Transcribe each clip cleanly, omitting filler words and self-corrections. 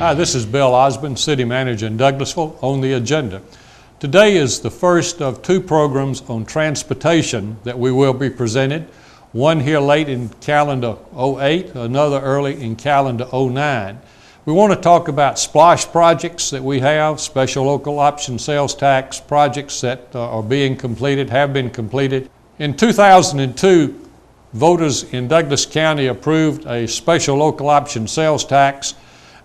Hi, this is Bill Osmond, City Manager in Douglasville. On the agenda today is the first of two programs on transportation that we will be presented. One here late in calendar 08, another early in calendar 09. We want to talk about SPLOST projects that we have, special local option sales tax projects that are being completed, have been completed. In 2002, voters in Douglas County approved a special local option sales tax,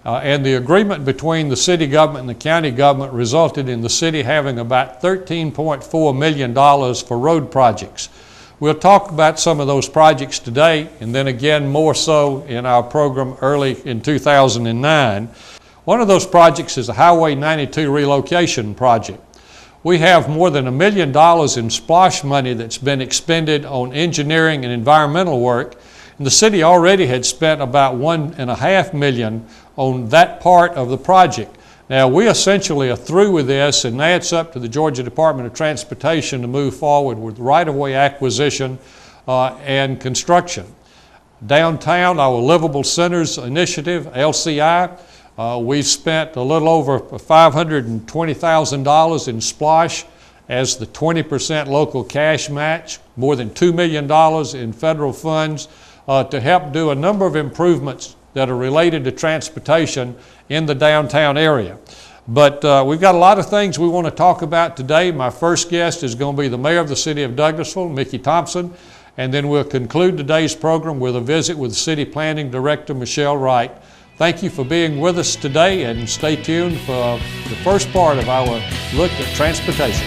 and the agreement between the city government and the county government resulted in the city having about $13.4 million for road projects. We'll talk about some of those projects today, and then again more so in our program early in 2009. One of those projects is the Highway 92 relocation project. We have more than $1 million in SPLOST money that's been expended on engineering and environmental work, and the city already had spent about $1.5 million on that part of the project. Now, we essentially are through with this, and now it's up to the Georgia Department of Transportation to move forward with right-of-way acquisition and construction. Downtown, our Livable Centers Initiative, LCI, we've spent a little over $520,000 in SPLOST as the 20% local cash match, more than $2 million in federal funds to help do a number of improvements that are related to transportation in the downtown area. But we've got a lot of things we want to talk about today. My first guest is going to be the Mayor of the City of Douglasville, Mickey Thompson, and then we'll conclude today's program with a visit with City Planning Director Michelle Wright. Thank you for being with us today, and stay tuned for the first part of our look at transportation.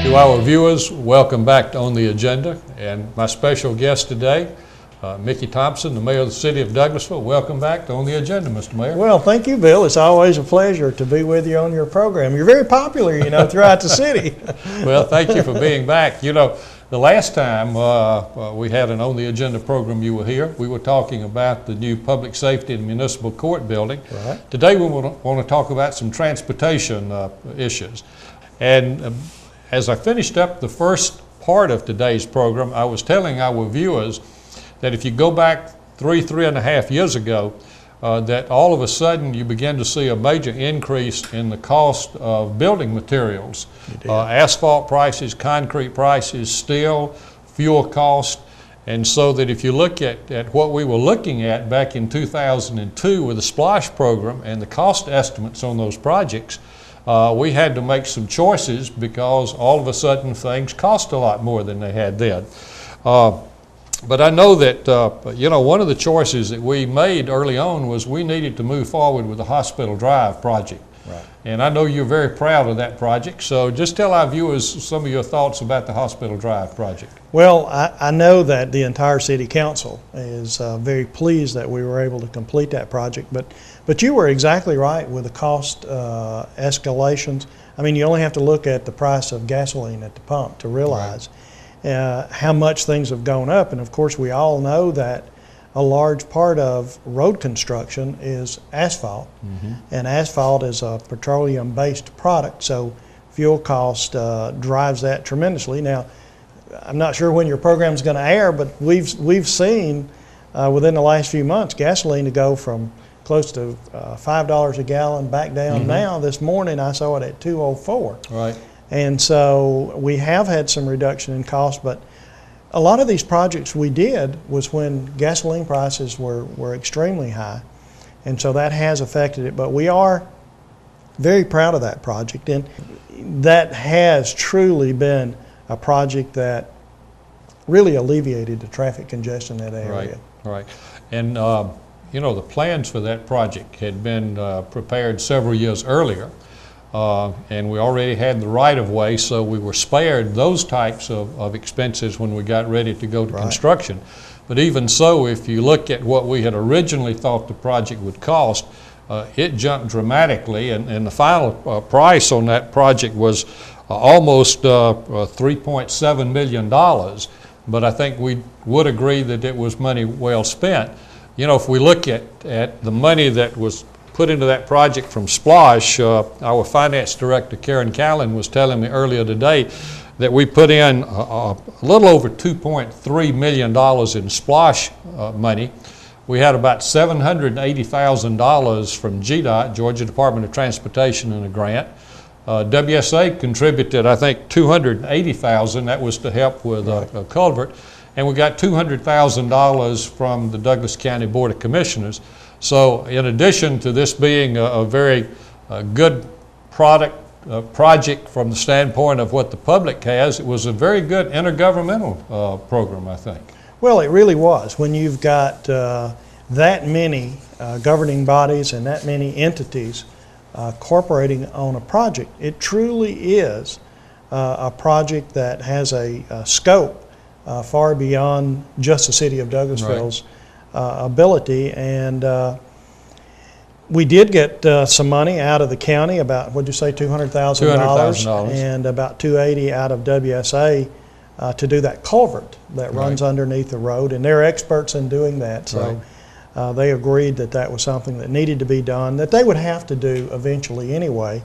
To our viewers, welcome back to On the Agenda, and my special guest today, Mickey Thompson, the Mayor of the City of Douglasville. Welcome back to On the Agenda, Mr. Mayor. Well, thank you, Bill. It's always a pleasure to be with you on your program. You're very popular, you know, throughout the city. Well, thank you for being back. You know, the last time we had an On the Agenda program, you were here. We were talking about the new Public Safety and Municipal Court building. Right. Today we want to talk about some transportation issues. And as I finished up the first part of today's program, I was telling our viewers that if you go back three and a half years ago, that all of a sudden you begin to see a major increase in the cost of building materials. Asphalt prices, concrete prices, steel, fuel cost. And so that if you look at what we were looking at back in 2002 with the SPLOST program and the cost estimates on those projects, we had to make some choices because all of a sudden things cost a lot more than they had then. But I know that, you know, one of the choices that we made early on was we needed to move forward with the Hospital Drive project. Right. And I know you're very proud of that project, so just tell our viewers some of your thoughts about the Hospital Drive project. Well, I know that the entire City Council is very pleased that we were able to complete that project, but you were exactly right with the cost escalations. I mean, you only have to look at the price of gasoline at the pump to realize how much things have gone up. And of course, we all know that a large part of road construction is asphalt, and asphalt is a petroleum-based product, so fuel cost drives that tremendously. Now, I'm not sure when your program is going to air, but we've seen within the last few months gasoline to go from close to $5 a gallon back down. Now, this morning I saw it at $2.04. Right. And so we have had some reduction in cost, but a lot of these projects we did was when gasoline prices were extremely high, and so that has affected it. But we are very proud of that project, and that has truly been a project that really alleviated the traffic congestion in that area. Right. And you know, the plans for that project had been prepared several years earlier. And we already had the right-of-way, so we were spared those types of expenses when we got ready to go to construction. But even so, if you look at what we had originally thought the project would cost, it jumped dramatically, and the final price on that project was almost $3.7 million. but I think we would agree that it was money well spent. You know, if we look at the money that was put into that project from Splosh, our finance director, Karen Callan, was telling me earlier today that we put in a little over $2.3 million in Splosh money. We had about $780,000 from GDOT, Georgia Department of Transportation, in a grant. WSA contributed, I think, $280,000. That was to help with a culvert. And we got $200,000 from the Douglas County Board of Commissioners. So in addition to this being a very good project from the standpoint of what the public has, it was a very good intergovernmental program, I think. Well, it really was. When you've got that many governing bodies and that many entities cooperating on a project, it truly is a project that has a scope far beyond just the city of Douglasville's ability. And we did get some money out of the county, about, what'd you say, $200,000, and about $280,000 out of WSA to do that culvert that runs underneath the road. And they're experts in doing that, so they agreed that that was something that needed to be done, that they would have to do eventually anyway.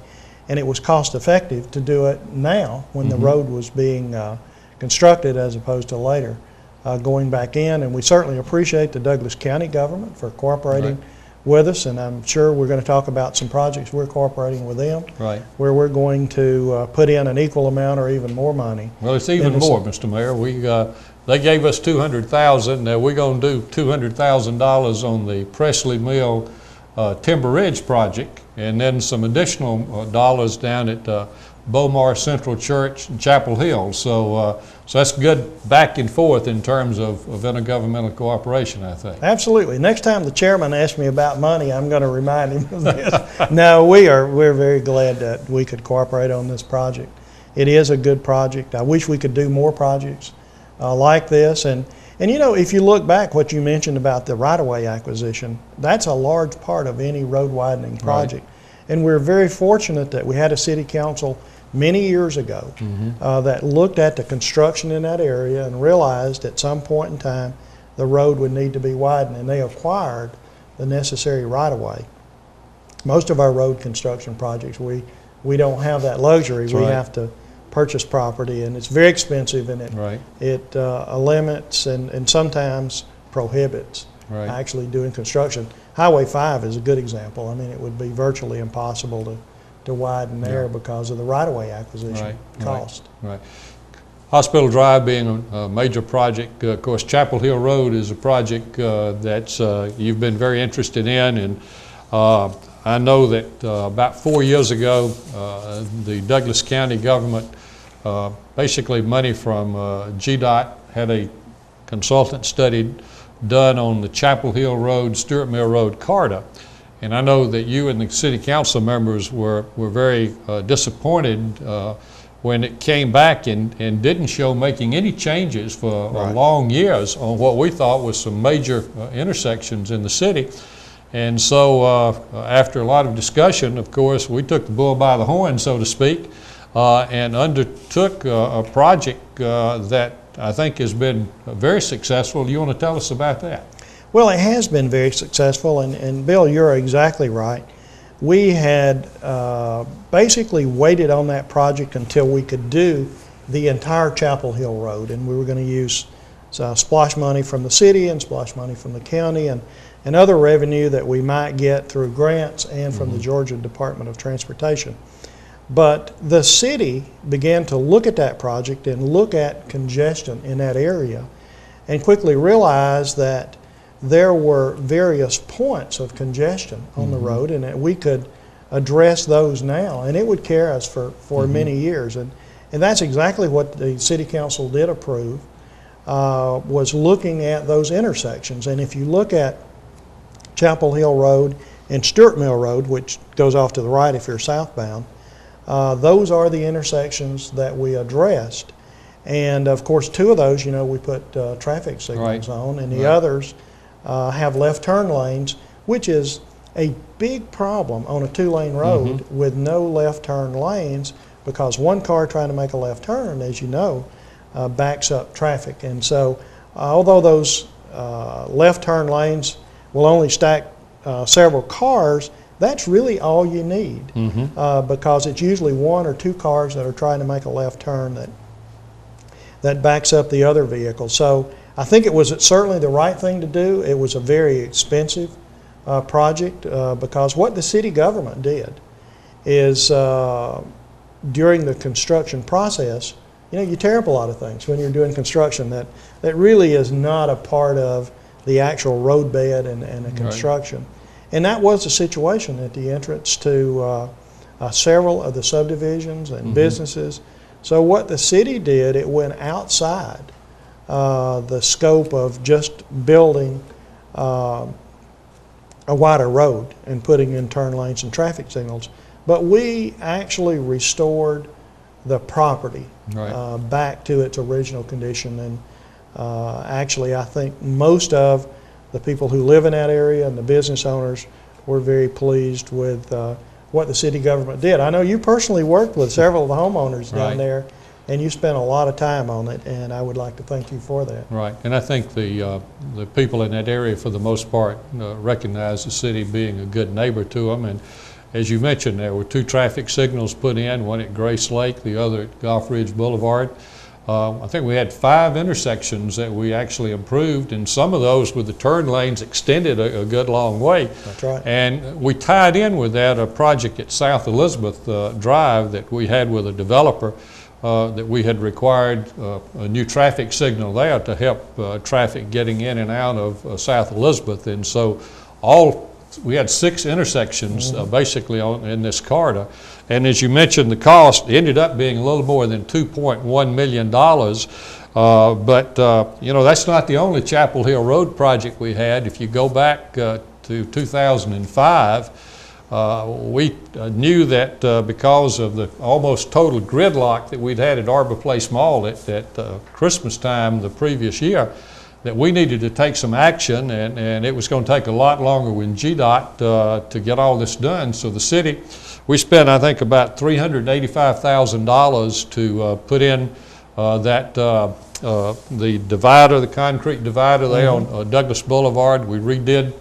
And it was cost effective to do it now when the road was being constructed as opposed to later going back in. And we certainly appreciate the Douglas County government for cooperating with us, and I'm sure we're going to talk about some projects we're cooperating with them where we're going to put in an equal amount or even more money. Well, it's even more, Mr. Mayor. They gave us $200,000. Now we're going to do $200,000 on the Presley Mill Timber Ridge project, and then some additional dollars down at Beaumar Central Church and Chapel Hill. So that's good back and forth in terms of intergovernmental cooperation, I think. Absolutely. Next time the chairman asks me about money, I'm going to remind him of this. No, we're very glad that we could cooperate on this project. It is a good project. I wish we could do more projects like this. And you know, if you look back, what you mentioned about the right-of-way acquisition, that's a large part of any road widening project. And we're very fortunate that we had a city council many years ago that looked at the construction in that area and realized at some point in time the road would need to be widened, and they acquired the necessary right-of-way. Most of our road construction projects, we don't have that luxury. We have to purchase property, and it's very expensive, and it limits and sometimes prohibits actually doing construction. Highway 5 is a good example. I mean, it would be virtually impossible to widen there because of the right-of-way acquisition cost. Hospital Drive being a major project, of course, Chapel Hill Road is a project that you've been very interested in, and I know that about 4 years ago, the Douglas County government, basically money from GDOT, had a consultant study done on the Chapel Hill Road, Stewart Mill Road corridor. And I know that you and the city council members were very disappointed when it came back and didn't show making any changes for long years on what we thought was some major intersections in the city. And so after a lot of discussion, of course, we took the bull by the horn, so to speak, and undertook a project that I think has been very successful. Do you want to tell us about that? Well, it has been very successful, and Bill, you're exactly right. We had basically waited on that project until we could do the entire Chapel Hill Road, and we were going to use splosh money from the city and splosh money from the county and other revenue that we might get through grants and from the Georgia Department of Transportation. But the city began to look at that project and look at congestion in that area and quickly realized that there were various points of congestion on the road, and that we could address those now, and it would carry us for many years. And that's exactly what the city council did approve, was looking at those intersections. And if you look at Chapel Hill Road and Stewart Mill Road, which goes off to the right if you're southbound, those are the intersections that we addressed. And of course, two of those, you know, we put traffic signals on, and the others have left turn lanes, which is a big problem on a two-lane road with no left turn lanes, because one car trying to make a left turn, as you know, backs up traffic. And so although those left turn lanes will only stack several cars, that's really all you need, because it's usually one or two cars that are trying to make a left turn that backs up the other vehicle. So I think it was certainly the right thing to do. It was a very expensive project, because what the city government did is during the construction process, you tear up a lot of things when you're doing construction that really is not a part of the actual road bed and the construction. Right. And that was the situation at the entrance to several of the subdivisions and businesses. So what the city did, it went outside the scope of just building a wider road and putting in turn lanes and traffic signals. But we actually restored the property back to its original condition. And actually, I think most of the people who live in that area and the business owners were very pleased with what the city government did. I know you personally worked with several of the homeowners down there, and you spent a lot of time on it, and I would like to thank you for that. Right, and I think the people in that area, for the most part, recognize the city being a good neighbor to them. And as you mentioned, there were 2 traffic signals put in, one at Grace Lake, the other at Gulf Ridge Boulevard. I think we had 5 intersections that we actually improved, and some of those with the turn lanes extended a good long way. That's right. And we tied in with that a project at South Elizabeth Drive that we had with a developer that we had required a new traffic signal there to help traffic getting in and out of South Elizabeth. And so we had 6 intersections basically in this corridor. And as you mentioned, the cost ended up being a little more than $2.1 million. But that's not the only Chapel Hill Road project we had. If you go back to 2005, we knew that because of the almost total gridlock that we'd had at Arbor Place Mall at Christmas time the previous year, that we needed to take some action, and it was going to take a lot longer with GDOT to get all this done. So the city, we spent, I think, about $385,000 to put in the divider, the concrete divider there on Douglas Boulevard. We did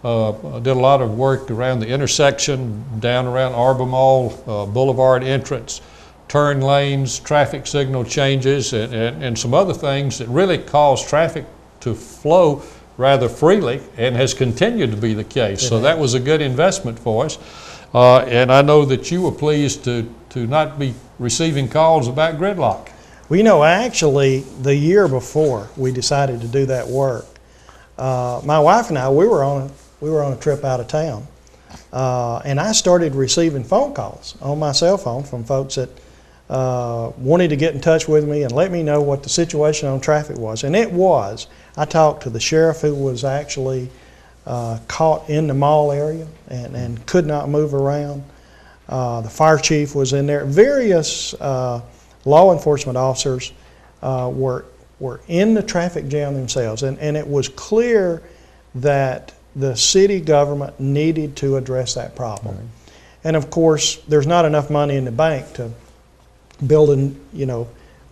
a lot of work around the intersection, down around Arbor Mall, Boulevard entrance, turn lanes, traffic signal changes, and some other things that really caused traffic to flow rather freely, and has continued to be the case. So that was a good investment for us. And I know that you were pleased to not be receiving calls about gridlock. Well, actually, the year before we decided to do that work, my wife and I, we were on a trip out of town, and I started receiving phone calls on my cell phone from folks that wanted to get in touch with me and let me know what the situation on traffic was. And it was. I talked to the sheriff, who was actually caught in the mall area and could not move around. The fire chief was in there. Various law enforcement officers were in the traffic jam themselves. And it was clear that the city government needed to address that problem. Right. And of course, there's not enough money in the bank to build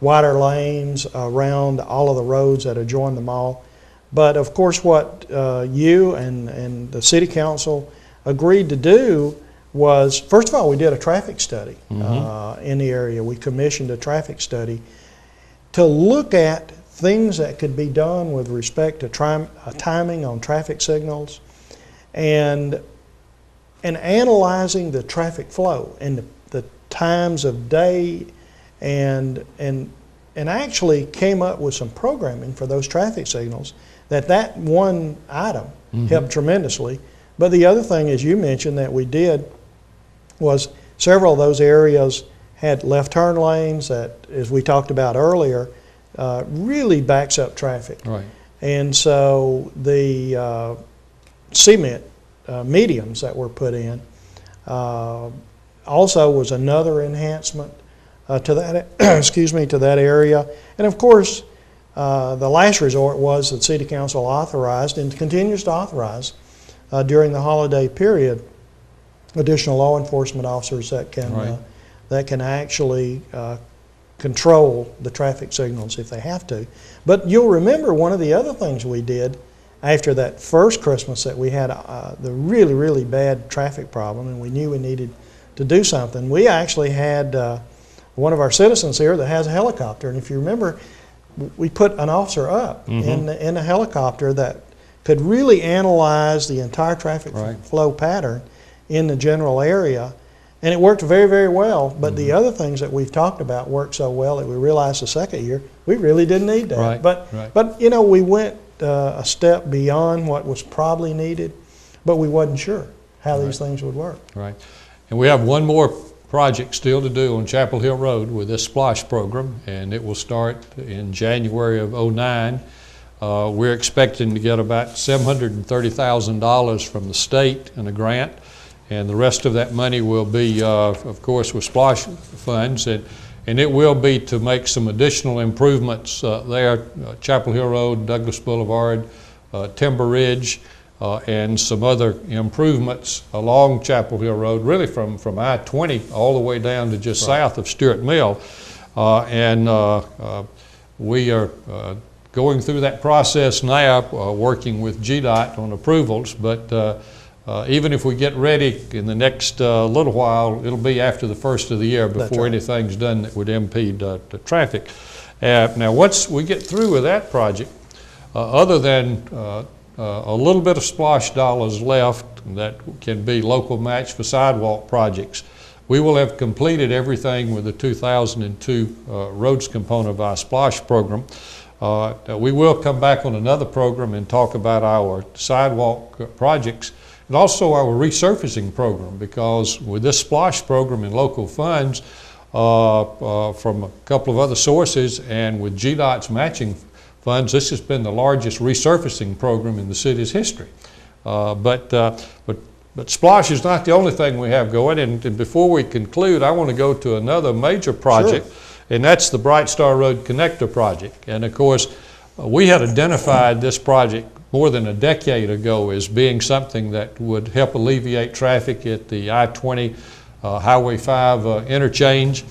wider lanes around all of the roads that adjoin the mall. But of course, what you and the city council agreed to do was, first of all, we did a traffic study in the area. We commissioned a traffic study to look at things that could be done with respect to timing on traffic signals and analyzing the traffic flow and the times of day, and actually came up with some programming for those traffic signals that one item helped tremendously. But the other thing, as you mentioned, that we did was several of those areas had left turn lanes that, as we talked about earlier, really backs up traffic. Right. And so the cement mediums that were put in also was another enhancement to that to that area. And of course, the last resort was that City Council authorized and continues to authorize during the holiday period additional law enforcement officers that can actually control the traffic signals if they have to. But you'll remember one of the other things we did after that first Christmas that we had the really, really bad traffic problem and we knew we needed to do something. We actually had one of our citizens here that has a helicopter, and if you remember, we put an officer up in a helicopter that could really analyze the entire traffic flow pattern in the general area, and it worked very, very well. But the other things that we've talked about worked so well that we realized the second year we really didn't need that. But you know, we went a step beyond what was probably needed, but we wasn't sure how these things would work. Right. And we have one more project still to do on Chapel Hill Road with this SPLOSH program, and it will start in January of '09. We're expecting to get about $730,000 from the state in a grant, and the rest of that money will be, of course, with SPLOSH funds, and it will be to make some additional improvements there, Chapel Hill Road, Douglas Boulevard, Timber Ridge, and some other improvements along Chapel Hill Road, really from I-20 all the way down to just south of Stewart Mill. We are going through that process now, working with GDOT on approvals, but even if we get ready in the next little while, it'll be after the first of the year before anything's done that would impede the traffic. Now, once we get through with that project, other than a little bit of SPLOSH dollars left that can be local match for sidewalk projects, we will have completed everything with the 2002 roads component of our SPLOSH program. We will come back on another program and talk about our sidewalk projects and also our resurfacing program, because with this SPLOSH program and local funds from a couple of other sources and with GDOT's matching funds, this has been the largest resurfacing program in the city's history. But SPLOSH is not the only thing we have going, and before we conclude, I want to go to another major project, and that's the Bright Star Road Connector project. And of course, we had identified this project more than a decade ago as being something that would help alleviate traffic at the I-20 Highway 5 interchange.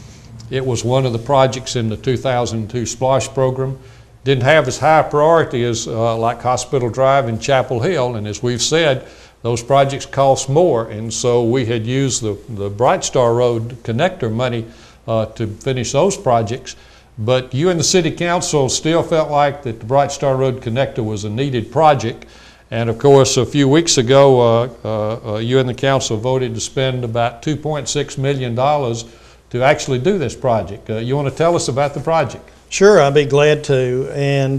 It was one of the projects in the 2002 SPLOSH program. Didn't have as high priority as like Hospital Drive and Chapel Hill, and as we've said, those projects cost more, and so we had used the Bright Star Road Connector money to finish those projects. But you and the City Council still felt like that the Bright Star Road Connector was a needed project, and of course a few weeks ago you and the Council voted to spend about $2.6 million to actually do this project. You want to tell us about the project? Sure, I'd be glad to. And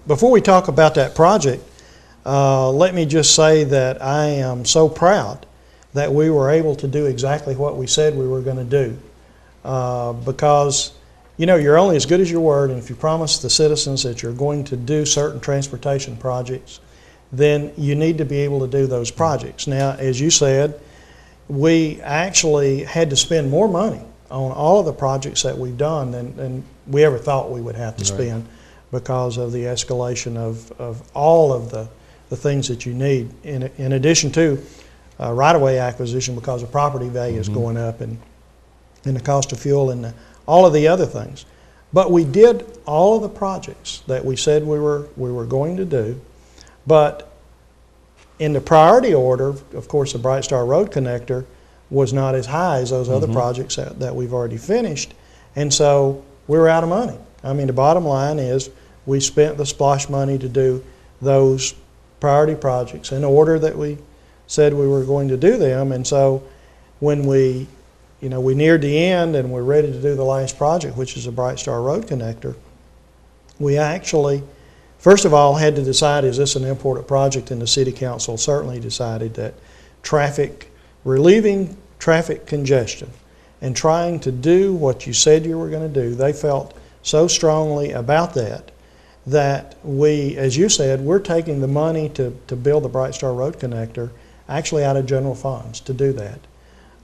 before we talk about that project, let me just say that I am so proud that we were able to do exactly what we said we were going to do. Because, you know, you're only as good as your word, and if you promise the citizens that you're going to do certain transportation projects, then you need to be able to do those projects. Now, as you said, we actually had to spend more money on all of the projects that we've done than we ever thought we would have to spend because of the escalation of all of the things that you need, in addition to right-of-way acquisition because of property value is going up and the cost of fuel and all of the other things. But we did all of the projects that we said we were going to do, but in the priority order, of course, the Bright Star Road Connector was not as high as those other projects that we've already finished, and so we were out of money. I mean, the bottom line is we spent the SPLOSH money to do those priority projects in order that we said we were going to do them, and so when we neared the end and we're ready to do the last project, which is the Bright Star Road Connector, we actually, first of all, had to decide, is this an important project? And the City Council certainly decided that relieving traffic congestion and trying to do what you said you were going to do, they felt so strongly about that we, as you said, we're taking the money to build the Bright Star Road Connector actually out of general funds to do that.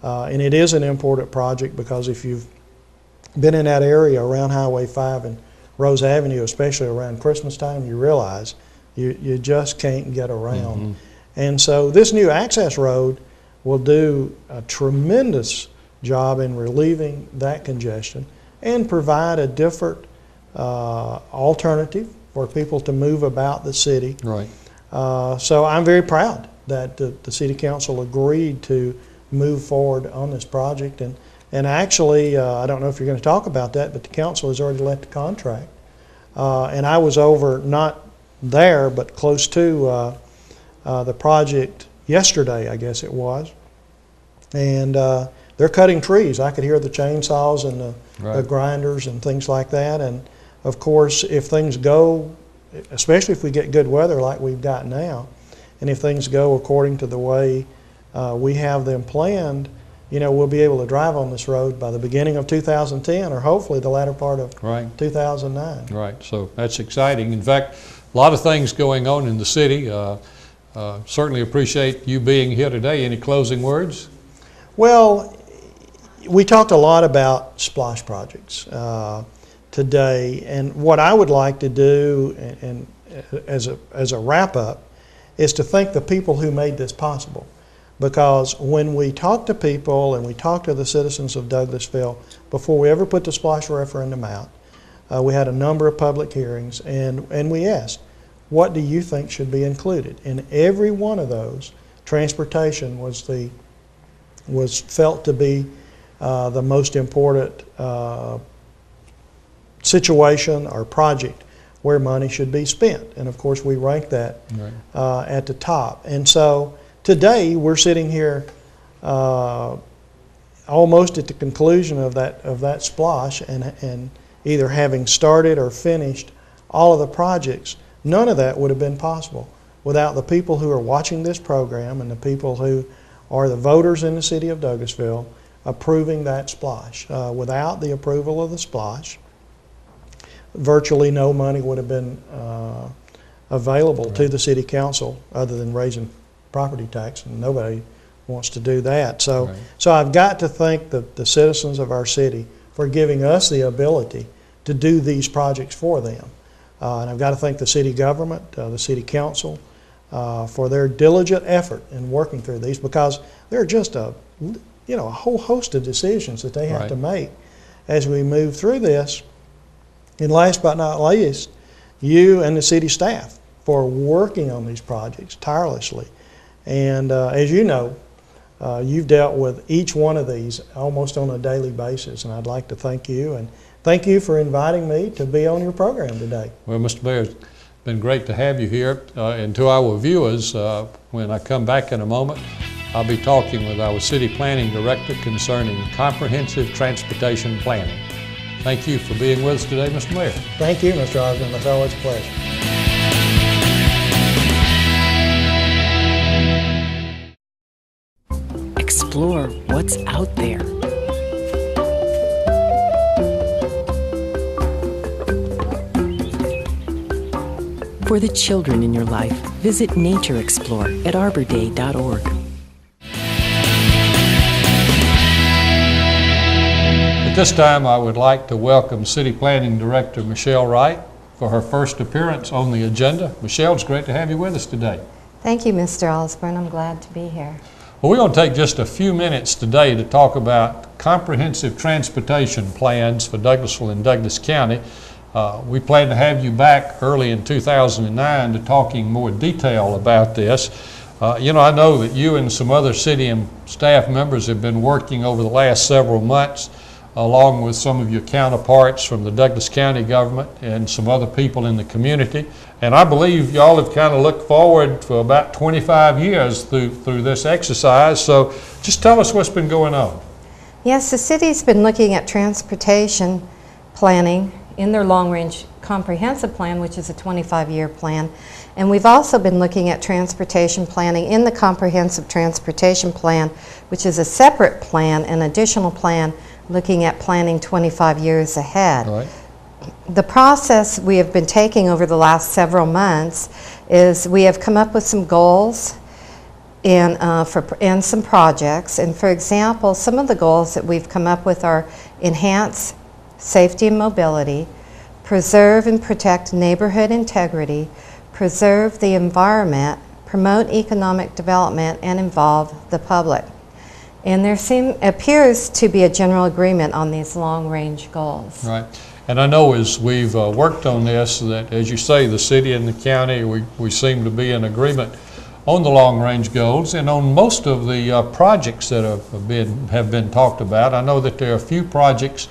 And it is an important project because if you've been in that area around Highway 5 and Rose Avenue, especially around Christmas time, you realize you just can't get around. And so this new access road will do a tremendous job in relieving that congestion. and provide a different alternative for people to move about the city. Right. So I'm very proud that the City Council agreed to move forward on this project. And actually, I don't know if you're going to talk about that, but the council has already let the contract. And I was over, not there, but close to the project yesterday, I guess it was. And they're cutting trees. I could hear the chainsaws and the grinders and things like that. And of course, if things go, especially if we get good weather like we've got now, and if things go according to the way we have them planned, you know, we'll be able to drive on this road by the beginning of 2010 or hopefully the latter part of 2009. Right, so that's exciting. In fact, a lot of things going on in the city. Certainly appreciate you being here today. Any closing words? Well, we talked a lot about splash projects today, and what I would like to do, and as a wrap up, is to thank the people who made this possible. Because when we talk to people and we talk to the citizens of Douglasville before we ever put the splash referendum out, we had a number of public hearings, and we asked, what do you think should be included? In every one of those, transportation was felt to be the most important situation or project where money should be spent. And of course we ranked that at the top. And so today we're sitting here almost at the conclusion of that splosh, and either having started or finished all of the projects. None of that would have been possible without the people who are watching this program and the people who are the voters in the city of Douglasville approving that splosh. Without the approval of the splosh, virtually no money would have been available to the city council other than raising property tax, and nobody wants to do that. So I've got to thank the citizens of our city for giving us the ability to do these projects for them. And I've got to thank the city government, the city council, for their diligent effort in working through these, because there are just a whole host of decisions that they have to make as we move through this. And last but not least, you and the city staff for working on these projects tirelessly. And as you know, you've dealt with each one of these almost on a daily basis, and I'd like to thank you, and thank you for inviting me to be on your program today. Well, Mr. Mayor, it's been great to have you here. And to our viewers, when I come back in a moment, I'll be talking with our City Planning Director concerning comprehensive transportation planning. Thank you for being with us today, Mr. Mayor. Thank you, Mr. Osborne. It's always a pleasure. Explore what's out there. For the children in your life, visit Nature Explore at arborday.org. At this time, I would like to welcome City Planning Director Michelle Wright for her first appearance on the agenda. Michelle, it's great to have you with us today. Thank you, Mr. Osborne. I'm glad to be here. Well, we're going to take just a few minutes today to talk about comprehensive transportation plans for Douglasville and Douglas County. We plan to have you back early in 2009 to talking more detail about this. I know that you and some other city and staff members have been working over the last several months along with some of your counterparts from the Douglas County government and some other people in the community. And I believe y'all have kind of looked forward for about 25 years through this exercise. So just tell us what's been going on. Yes, the city's been looking at transportation planning in their long-range comprehensive plan, which is a 25-year plan. And we've also been looking at transportation planning in the comprehensive transportation plan, which is a separate plan, an additional plan looking at planning 25 years ahead. All right. The process we have been taking over the last several months is we have come up with some goals and some projects. And for example, some of the goals that we've come up with are enhance safety and mobility, preserve and protect neighborhood integrity, preserve the environment, promote economic development, and involve the public. And there appears to be a general agreement on these long-range goals. Right. And I know as we've worked on this, that as you say, the city and the county, we seem to be in agreement on the long-range goals and on most of the projects that have been talked about. I know that there are a few projects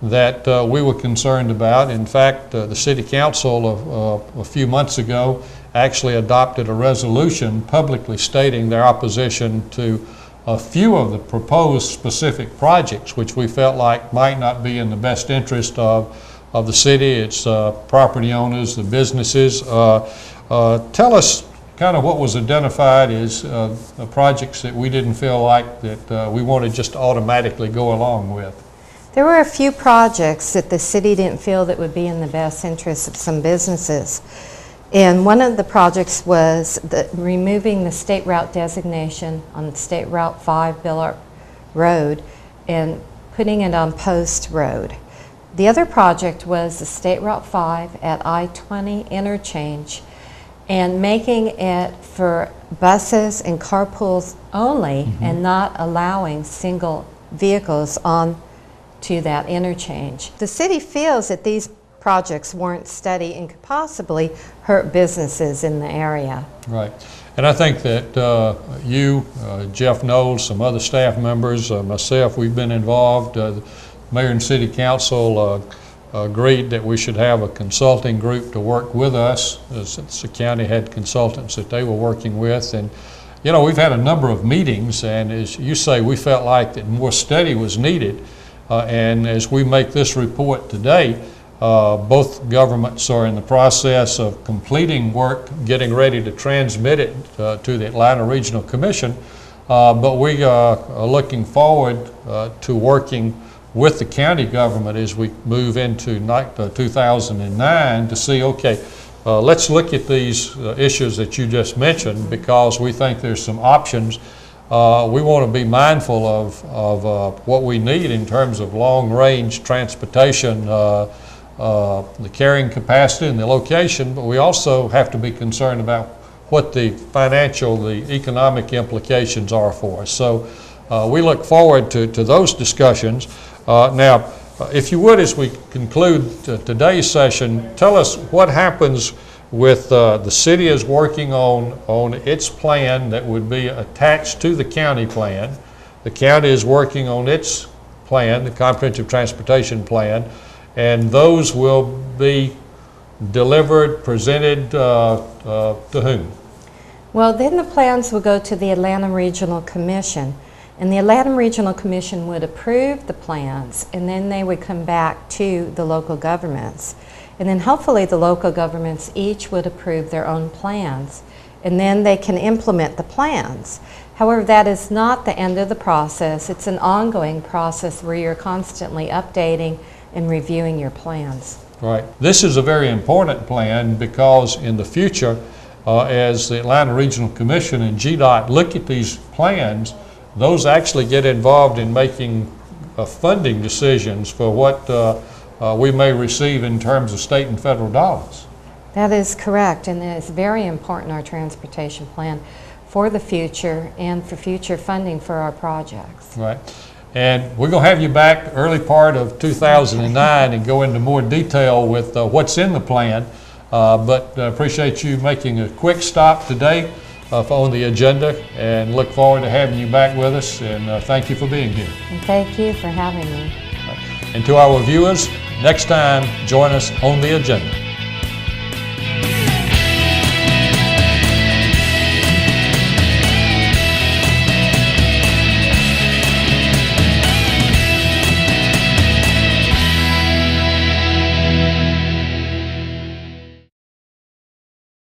that we were concerned about. In fact, the City Council a few months ago actually adopted a resolution publicly stating their opposition to a few of the proposed specific projects, which we felt like might not be in the best interest of the city, its property owners, the businesses. Tell us kind of what was identified as projects that we didn't feel like that we wanted just to automatically go along with. There were a few projects that the city didn't feel that would be in the best interest of some businesses. And one of the projects was removing the state route designation on State Route 5 Billard Road and putting it on Post Road. The other project was the State Route 5 at I-20 interchange and making it for buses and carpools only and not allowing single vehicles on to that interchange. The city feels that these projects weren't steady and could possibly hurt businesses in the area. Right. And I think that you, Jeff Knowles, some other staff members, myself, we've been involved. The Mayor and City Council agreed that we should have a consulting group to work with us, since the county had consultants that they were working with. And you know, we've had a number of meetings, and as you say, we felt like that more study was needed. And as we make this report today, both governments are in the process of completing work, getting ready to transmit it to the Atlanta Regional Commission. But we are looking forward to working with the county government as we move into 2009 to see, okay, let's look at these issues that you just mentioned, because we think there's some options. We want to be mindful of what we need in terms of long-range transportation, the carrying capacity and the location, but we also have to be concerned about what the financial, the economic implications are for us. So we look forward to those discussions. Now, if you would, as we conclude today's session, tell us what happens with the city is working on its plan that would be attached to the county plan. The county is working on its plan, the comprehensive transportation plan, and those will be delivered, presented to whom? Well, then the plans will go to the Atlanta Regional Commission, and the Atlanta Regional Commission would approve the plans, and then they would come back to the local governments. And then hopefully the local governments each would approve their own plans, and then they can implement the plans. However, that is not the end of the process. It's an ongoing process where you're constantly updating and reviewing your plans. Right. This is a very important plan because in the future, as the Atlanta Regional Commission and GDOT look at these plans, those actually get involved in making funding decisions for what we may receive in terms of state and federal dollars. That is correct, and it's very important, our transportation plan, for the future and for future funding for our projects. Right. And we're going to have you back early part of 2009 and go into more detail with what's in the plan. But appreciate you making a quick stop today on the agenda, and look forward to having you back with us, and thank you for being here. And thank you for having me. And to our viewers, next time, join us on the agenda.